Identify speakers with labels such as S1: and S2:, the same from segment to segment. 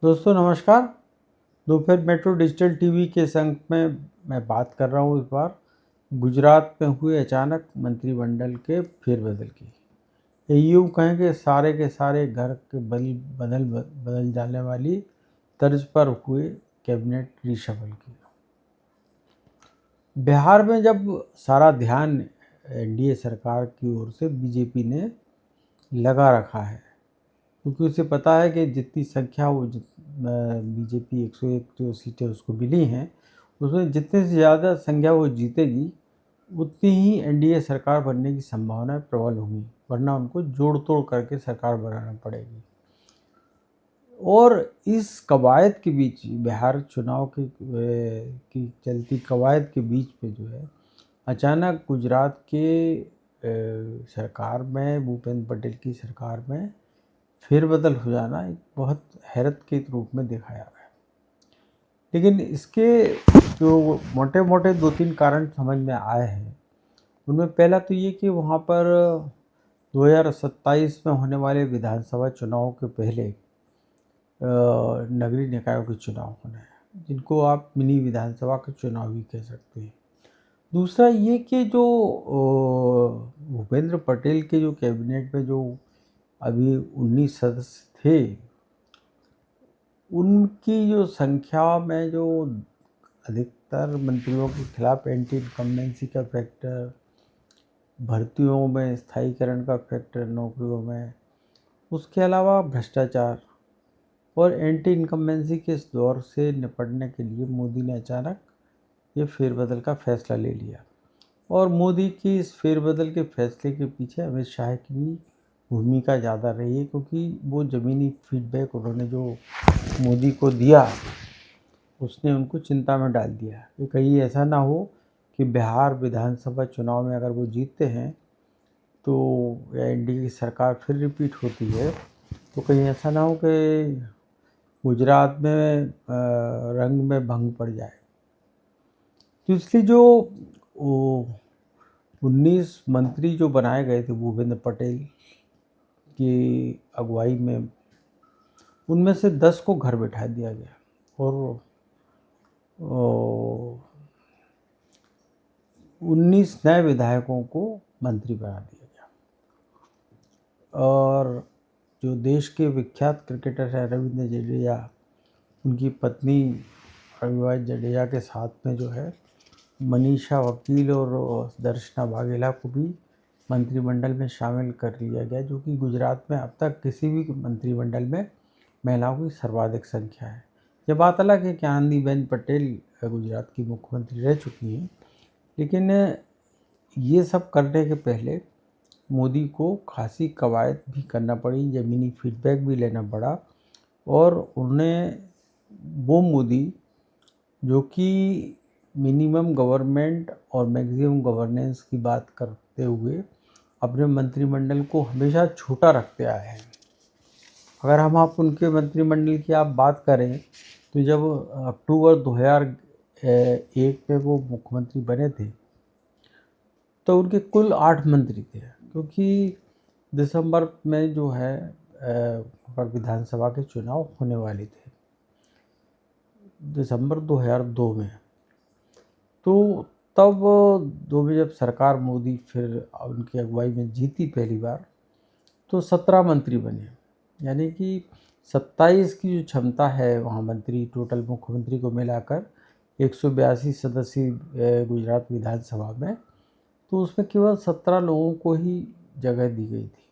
S1: दोस्तों नमस्कार। दोपहर मेट्रो डिजिटल टीवी के संग में मैं बात कर रहा हूँ इस बार गुजरात में हुए अचानक मंत्रिमंडल के फेरबदल की। ये यूँ कहें कि सारे के सारे घर के बदल बदल जाने वाली तर्ज पर हुए कैबिनेट रिशफल की। बिहार में जब सारा ध्यान एनडीए सरकार की ओर से बीजेपी ने लगा रखा है, क्योंकि उसे पता है कि जितनी संख्या वो बीजेपी 101 जो सीटें उसको मिली हैं, उसमें जितने से ज़्यादा संख्या वो जीतेगी उतनी ही एनडीए सरकार बनने की संभावना प्रबल होगी, वरना उनको जोड़ तोड़ करके सरकार बनाना पड़ेगी। और इस कवायद के बीच बिहार चुनाव की चलती कवायद के बीच में जो है अचानक गुजरात के सरकार में भूपेंद्र पटेल की सरकार में फेरबदल हो जाना एक बहुत हैरत के रूप में देखा जा रहा है। लेकिन इसके जो मोटे मोटे 2-3 कारण समझ में आए हैं, उनमें पहला तो ये कि वहाँ पर 2027 में होने वाले विधानसभा चुनाव के पहले नगरीय निकायों के चुनाव होने हैं, जिनको आप मिनी विधानसभा के चुनाव भी कह सकते हैं। दूसरा ये कि जो भूपेंद्र पटेल के जो कैबिनेट में जो अभी 19 सदस्य थे, उनकी जो संख्या में जो अधिकतर मंत्रियों के खिलाफ एंटी इनकम्बेंसी का फैक्टर, भर्तियों में स्थायीकरण का फैक्टर नौकरियों में, उसके अलावा भ्रष्टाचार और एंटी इनकम्बेंसी के इस दौर से निपटने के लिए मोदी ने अचानक ये फेरबदल का फैसला ले लिया। और मोदी की इस फेरबदल के फैसले के पीछे अमित शाह की भी भूमिका ज़्यादा रही है, क्योंकि वो ज़मीनी फीडबैक उन्होंने जो मोदी को दिया उसने उनको चिंता में डाल दिया कि कहीं ऐसा ना हो कि बिहार विधानसभा चुनाव में अगर वो जीतते हैं तो या एनडीए की सरकार फिर रिपीट होती है तो कहीं ऐसा ना हो कि गुजरात में रंग में भंग पड़ जाए। तो इसलिए जो 19 मंत्री जो बनाए गए थे भूपेंद्र पटेल की अगुवाई में, उनमें से 10 को घर बैठा दिया गया और 19 नए विधायकों को मंत्री बना दिया गया। और जो देश के विख्यात क्रिकेटर हैं रविंद्र जडेजा, उनकी पत्नी अविवा जडेजा के साथ में जो है मनीषा वकील और दर्शना वाघेला को भी मंत्रिमंडल में शामिल कर लिया गया, जो कि गुजरात में अब तक किसी भी मंत्रिमंडल में महिलाओं की सर्वाधिक संख्या है। ये बात अलग है कि आनंदीबेन पटेल गुजरात की मुख्यमंत्री रह चुकी हैं, लेकिन ये सब करने के पहले मोदी को खासी कवायद भी करना पड़ी, ज़मीनी फीडबैक भी लेना पड़ा। और उन्हें वो मोदी जो कि मिनिमम गवर्नमेंट और मैक्सिमम गवर्नेंस की बात करते हुए अपने मंत्रिमंडल को हमेशा छोटा रखते आए हैं। अगर हम आप उनके मंत्रिमंडल की आप बात करें तो जब अक्टूबर 2001 में वो मुख्यमंत्री बने थे तो उनके कुल 8 मंत्री थे, क्योंकि दिसंबर में जो है पर विधानसभा के चुनाव होने वाले थे, दिसंबर 2002 में। तो तब 2 में जब सरकार मोदी फिर उनकी अगुवाई में जीती पहली बार, तो 17 मंत्री बने। यानी कि 27 की जो क्षमता है वहाँ मंत्री टोटल मुख्यमंत्री को मिलाकर 182 सदस्यीय गुजरात विधानसभा में, तो उसमें केवल 17 लोगों को ही जगह दी गई थी।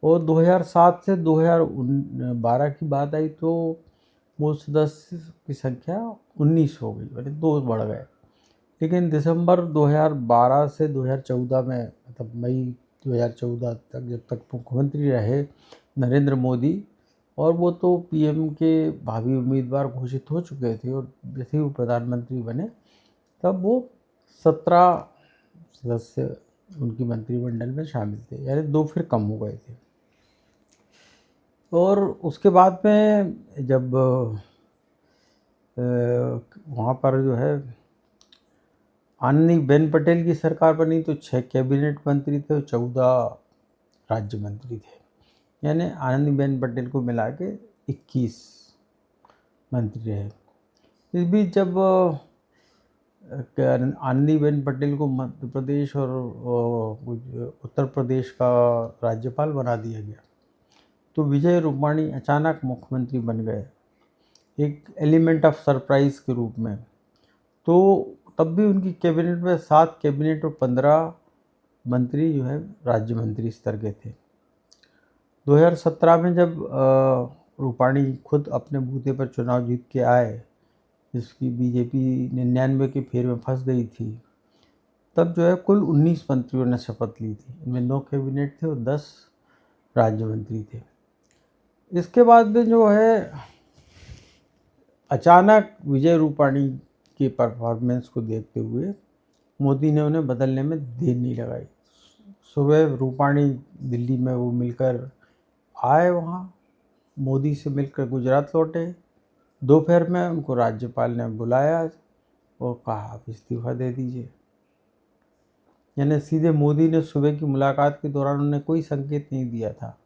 S1: और 2007 से 2012 की बात आई तो वो सदस्य की संख्या 19 हो गई, यानी 2 बढ़ गए। लेकिन दिसंबर 2012 से 2014 में, मतलब मई 2014 तक, जब तक मुख्यमंत्री रहे नरेंद्र मोदी, और वो तो पीएम के भावी उम्मीदवार घोषित हो चुके थे, और जैसे ही वो प्रधानमंत्री बने तब वो 17 सदस्य उनकी मंत्रिमंडल में शामिल थे, यानी 2 फिर कम हो गए थे। और उसके बाद में जब वहाँ पर जो है आनंदीबेन पटेल की सरकार बनी तो 6 कैबिनेट मंत्री थे और 14 राज्य मंत्री थे, यानी आनंदीबेन पटेल को मिला के 21 मंत्री रहे। इस बीच जब आनंदीबेन पटेल को मध्य प्रदेश और उत्तर प्रदेश का राज्यपाल बना दिया गया तो विजय रूपाणी अचानक मुख्यमंत्री बन गए, एक एलिमेंट ऑफ सरप्राइज के रूप में। तो तब भी उनकी कैबिनेट में 7 कैबिनेट और 15 मंत्री जो है राज्य मंत्री स्तर के थे। 2017 में जब रूपाणी खुद अपने बूते पर चुनाव जीत के आए, जिसकी बीजेपी 99 के फेर में फंस गई थी, तब जो है कुल 19 मंत्रियों ने शपथ ली थी। इनमें 9 कैबिनेट थे और 10 राज्य मंत्री थे। इसके बाद में जो है अचानक विजय रूपाणी के परफॉर्मेंस को देखते हुए मोदी ने उन्हें बदलने में देर नहीं लगाई। सुबह रूपाणी दिल्ली में वो मिलकर आए, वहाँ मोदी से मिलकर गुजरात लौटे। दोपहर में उनको राज्यपाल ने बुलाया और कहा आप इस्तीफा दे दीजिए। यानी सीधे मोदी ने सुबह की मुलाकात के दौरान उन्हें कोई संकेत नहीं दिया था,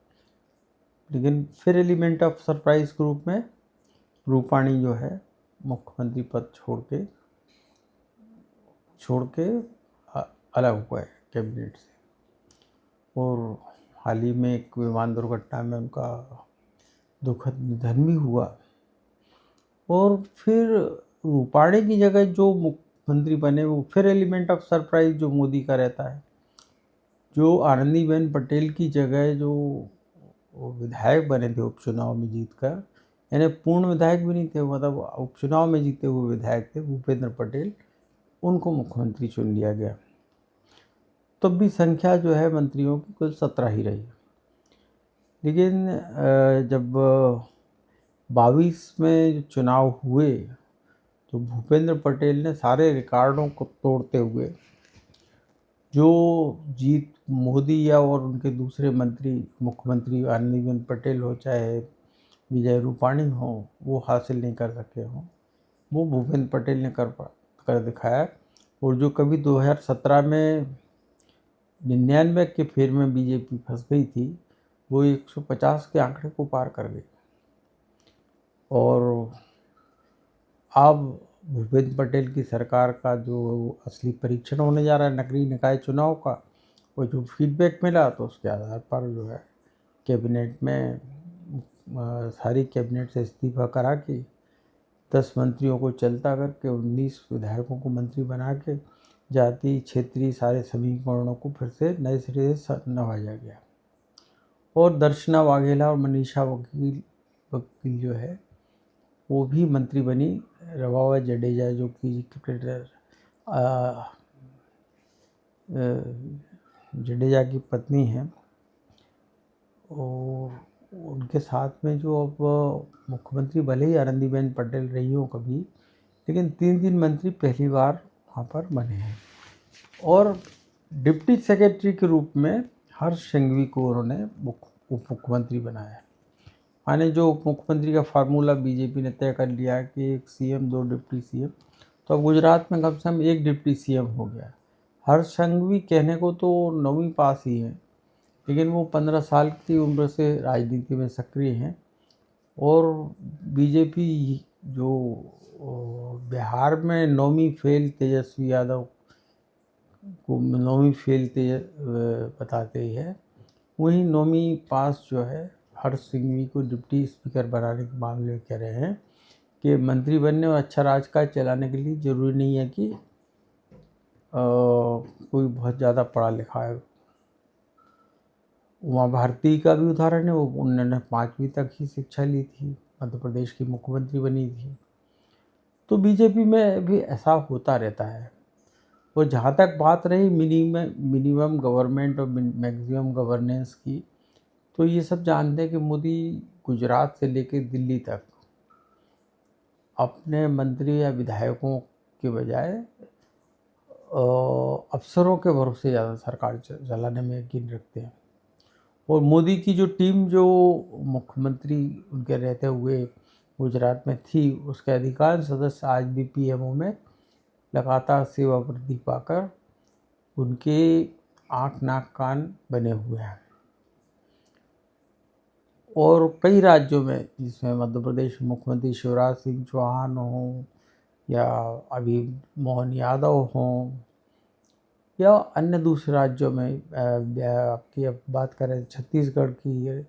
S1: लेकिन फिर एलिमेंट ऑफ सरप्राइज के रूप में रूपाणी जो है मुख्यमंत्री पद छोड़ के अलग हुए कैबिनेट से। और हाल ही में एक विमान दुर्घटना में उनका दुखद निधन भी हुआ। और फिर रूपाणी की जगह जो मुख्यमंत्री बने वो फिर एलिमेंट ऑफ सरप्राइज जो मोदी का रहता है। जो आनंदीबेन पटेल की जगह जो विधायक बने थे उपचुनाव में जीतकर, यानी पूर्ण विधायक भी नहीं थे, मतलब उपचुनाव में जीते हुए विधायक थे भूपेंद्र पटेल, उनको मुख्यमंत्री चुन लिया गया। तब भी संख्या जो है मंत्रियों की कुल 17 ही रही। लेकिन जब 22 में चुनाव हुए तो भूपेंद्र पटेल ने सारे रिकॉर्डों को तोड़ते हुए जो जीत मोदी या और उनके दूसरे मंत्री मुख्यमंत्री आनंदीबेन पटेल हो चाहे विजय रूपाणी हो वो हासिल नहीं कर सके हों, वो भूपेंद्र पटेल ने कर दिखाया। और जो कभी 2017 में 99 के फेर में बीजेपी फंस गई थी, वो 150 के आंकड़े को पार कर गई। और अब भूपेंद्र पटेल की सरकार का जो असली परीक्षण होने जा रहा है नगरीय निकाय चुनाव का, वो जो फीडबैक मिला तो उसके आधार पर जो है कैबिनेट में सारी कैबिनेट से इस्तीफा करा के 10 मंत्रियों को चलता करके 19 विधायकों को मंत्री बना के जाति क्षेत्रीय सारे समीकरणों को फिर से नए सिरे से नवाजा गया। और दर्शना वाघेला और मनीषा वकील जो है वो भी मंत्री बनी। रवावा जडेजा जो कि क्रिकेटर जडेजा की पत्नी हैं, और उनके साथ में जो अब मुख्यमंत्री भले ही आनंदीबेन पटेल रही हो कभी, लेकिन 3 मंत्री पहली बार वहाँ पर बने हैं। और डिप्टी सेक्रेटरी के रूप में हर्ष संघवी को उन्होंने उप मुख्यमंत्री बनाया। माने जो उप मुख्यमंत्री का फार्मूला बीजेपी ने तय कर लिया है कि 1 सीएम 2 डिप्टी सीएम, तो अब गुजरात में कम से कम 1 डिप्टी सीएम हो गया। हर्ष संघवी कहने को तो 9वीं पास ही हैं, लेकिन वो 15 साल की उम्र से राजनीति में सक्रिय हैं। और बीजेपी जो बिहार में 9वीं फेल तेजस्वी यादव को 9वीं फेल बताते ही है, वहीं 9वीं पास जो है हर्ष संघवी को डिप्टी स्पीकर बनाने के मामले में कह रहे हैं कि मंत्री बनने और अच्छा राजकाज चलाने के लिए ज़रूरी नहीं है कि कोई बहुत ज़्यादा पढ़ा लिखा है। उमा भारती का भी उदाहरण है, वो उन्होंने 5वीं तक ही शिक्षा ली थी, मध्य प्रदेश की मुख्यमंत्री बनी थी। तो बीजेपी में भी ऐसा होता रहता है। और जहाँ तक बात रही मिनिमम गवर्नमेंट और मैक्सिमम गवर्नेंस की, तो ये सब जानते हैं कि मोदी गुजरात से लेकर दिल्ली तक अपने मंत्री या विधायकों के बजाय अफसरों के भरोसे ज़्यादा सरकार चलाने में यकीन रखते हैं। और मोदी की जो टीम जो मुख्यमंत्री उनके रहते हुए गुजरात में थी, उसके अधिकांश सदस्य आज भी पीएमओ में लगातार सेवा वृद्धि पाकर उनके आँख नाक कान बने हुए हैं। और कई राज्यों में, जिसमें मध्य प्रदेश में मुख्यमंत्री शिवराज सिंह चौहान हों या अभी मोहन यादव हों या अन्य दूसरे राज्यों में, आपकी अब बात करें छत्तीसगढ़ की,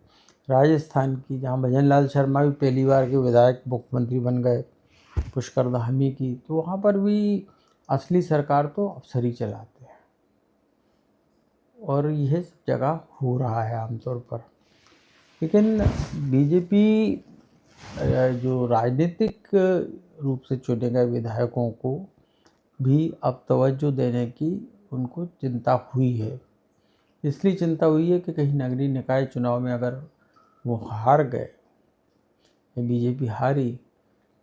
S1: राजस्थान की, जहाँ भजन लाल शर्मा भी पहली बार के विधायक मुख्यमंत्री बन गए, पुष्कर धामी की, तो वहाँ पर भी असली सरकार तो अफसर ही चलाते हैं और यह सब जगह हो रहा है आमतौर पर। लेकिन बीजेपी जो राजनीतिक रूप से चुने गए विधायकों को भी अब तवज्जो देने की उनको चिंता हुई है। इसलिए चिंता हुई है कि कहीं नगरीय निकाय चुनाव में अगर वो हार गए, बीजेपी हारी,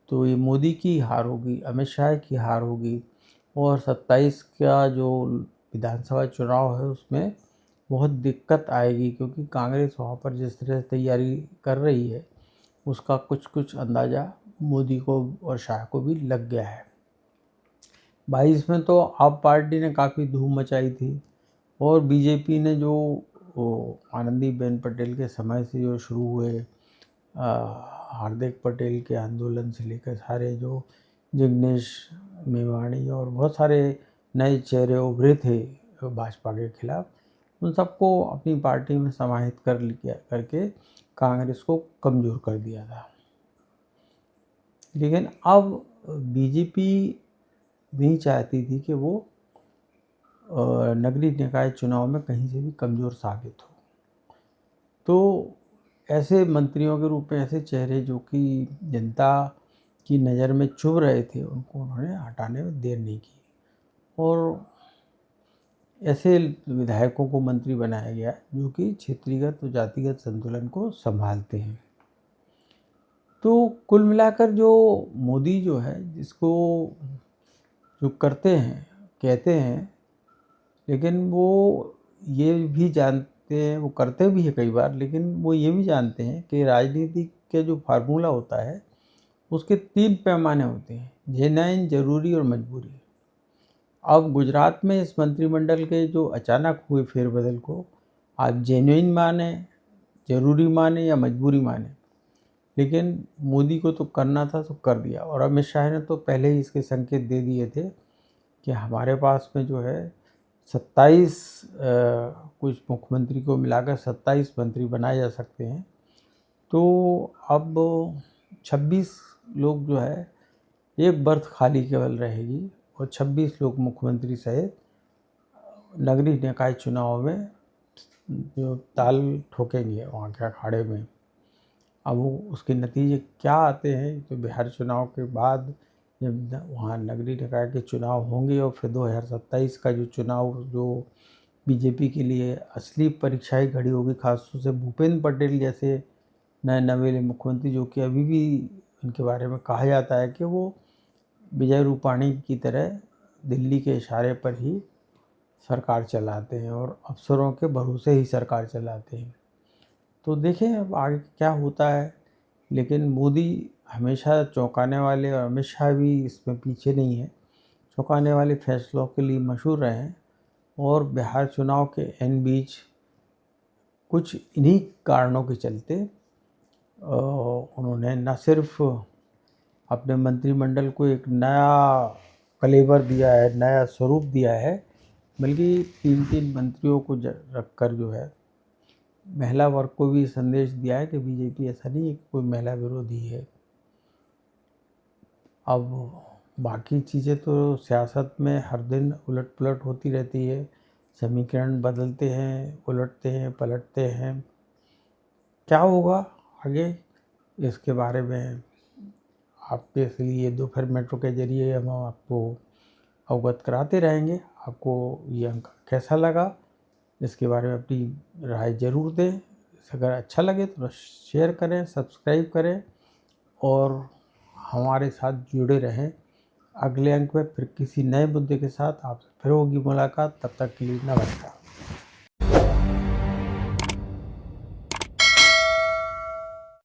S1: तो ये मोदी की हार होगी, अमित शाह की हार होगी और 27 का जो विधानसभा चुनाव है उसमें बहुत दिक्कत आएगी, क्योंकि कांग्रेस वहाँ पर जिस तरह से तैयारी कर रही है उसका कुछ कुछ अंदाज़ा मोदी को और शाह को भी लग गया है। 22 में तो आप पार्टी ने काफ़ी धूम मचाई थी और बीजेपी ने जो आनंदीबेन पटेल के समय से जो शुरू हुए हार्दिक पटेल के आंदोलन से लेकर सारे जो जिग्नेश मेवाणी और बहुत सारे नए चेहरे उभरे थे भाजपा के खिलाफ, उन सबको अपनी पार्टी में समाहित करके कांग्रेस को कमज़ोर कर दिया था। लेकिन अब बीजेपी नहीं चाहती थी कि वो नगरीय निकाय चुनाव में कहीं से भी कमज़ोर साबित हो, तो ऐसे मंत्रियों के रूप में ऐसे चेहरे जो कि जनता की नज़र में चुभ रहे थे, उनको उन्होंने हटाने में देर नहीं की और ऐसे विधायकों को मंत्री बनाया गया जो कि क्षेत्रीयगत और जातिगत संतुलन को संभालते हैं। तो कुल मिलाकर जो मोदी जो है, जिसको जो करते हैं कहते हैं, लेकिन वो ये भी जानते हैं, वो करते भी है कई बार, लेकिन वो ये भी जानते हैं कि राजनीति के जो फार्मूला होता है उसके 3 पैमाने होते हैं, जेन्युइन, जरूरी और मजबूरी। अब गुजरात में इस मंत्रिमंडल के जो अचानक हुए फेरबदल को आप जेन्युइन माने, ज़रूरी माने या मजबूरी माने, लेकिन मोदी को तो करना था तो कर दिया। और अमित शाह ने तो पहले ही इसके संकेत दे दिए थे कि हमारे पास में जो है 27 कुछ मुख्यमंत्री को मिलाकर 27 मंत्री बनाए जा सकते हैं। तो अब 26 लोग जो है, एक बर्थ खाली केवल रहेगी और 26 लोग मुख्यमंत्री सहित नगरीय निकाय चुनाव में जो ताल ठोकेंगे वहाँ के अखाड़े में। अब वो उसके नतीजे क्या आते हैं तो बिहार चुनाव के बाद जब वहाँ नगरीय निकाय के चुनाव होंगे और फिर 2027 का जो चुनाव जो बीजेपी के लिए असली परीक्षा ही खड़ी होगी, खासतौर से भूपेंद्र पटेल जैसे नए नवेले मुख्यमंत्री, जो कि अभी भी इनके बारे में कहा जाता है कि वो विजय रूपाणी की तरह दिल्ली के इशारे पर ही सरकार चलाते हैं और अफसरों के भरोसे ही सरकार चलाते हैं। तो देखें अब आगे क्या होता है, लेकिन मोदी हमेशा चौंकाने वाले, और अमित शाह भी इसमें पीछे नहीं है, चौंकाने वाले फैसलों के लिए मशहूर रहे हैं। और बिहार चुनाव के एन बीच कुछ इन्हीं कारणों के चलते उन्होंने न सिर्फ अपने मंत्रिमंडल को एक नया कलेवर दिया है, नया स्वरूप दिया है, बल्कि 3-3 मंत्रियों को रखकर जो है महिला वर्ग को भी संदेश दिया है कि बीजेपी ऐसा नहीं है कि कोई महिला विरोधी है। अब बाकी चीज़ें तो सियासत में हर दिन उलट पुलट होती रहती है, समीकरण बदलते हैं, उलटते हैं, पलटते हैं। क्या होगा आगे, इसके बारे में आपके लिए दोपहर मेट्रो के जरिए हम आपको अवगत कराते रहेंगे। आपको ये अंक कैसा लगा, इसके बारे में अपनी राय ज़रूर दें। अगर अच्छा लगे तो शेयर करें, सब्सक्राइब करें और हमारे साथ जुड़े रहें। अगले अंक में फिर किसी नए मुद्दे के साथ आपसे फिर होगी मुलाकात। तब तक के लिए नमस्कार।